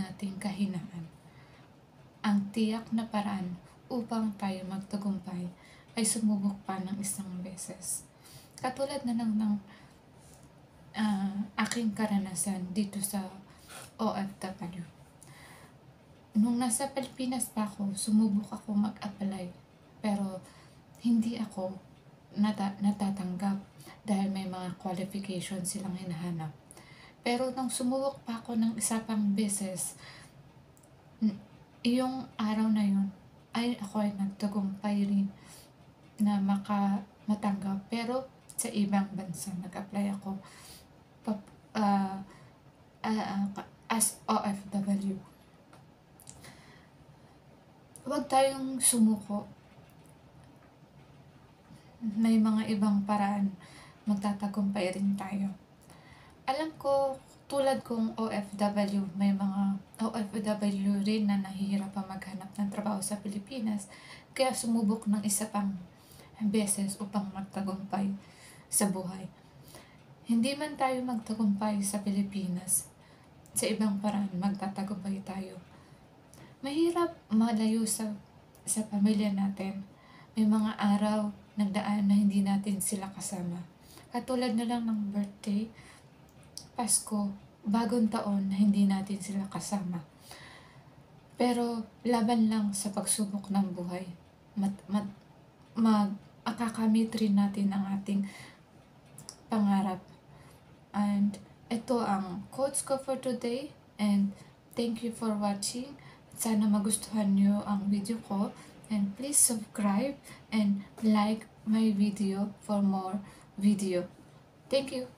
nating kahinaan. Ang tiyak na paraan upang tayo magtagumpay ay sumubok pa ng isang beses. Katulad na lang ng aking karanasan dito sa OFW. Nung nasa Pilipinas pa ako, sumubok ako mag-apply. Pero hindi ako natatanggap dahil may mga qualifications silang hinahanap. Pero nung sumubok pa ako ng isa pang beses, yung araw na yun, ako ay nagtagumpay rin na matanggap. Pero sa ibang bansa, nag-apply ako as OFW. Huwag tayong sumuko. May mga ibang paraan, magtatagumpay rin tayo. Alam ko, tulad kong OFW, may mga OFW rin na nahihirapan maghanap ng trabaho sa Pilipinas, kaya sumubok ng isa pang beses upang magtagumpay sa buhay. Hindi man tayo magtagumpay sa Pilipinas, sa ibang paraan magtatagumpay tayo. Mahirap malayo sa pamilya natin. May mga araw nagdaan na hindi natin sila kasama. Katulad na lang ng birthday, Pasko, bagong taon na hindi natin sila kasama. Pero laban lang sa pagsubok ng buhay. Makakamit rin natin ang ating pangarap. And ito ang quotes ko for today. And thank you for watching. Sana magustuhan nyo ang video ko. And please subscribe and like my video for more video. Thank you.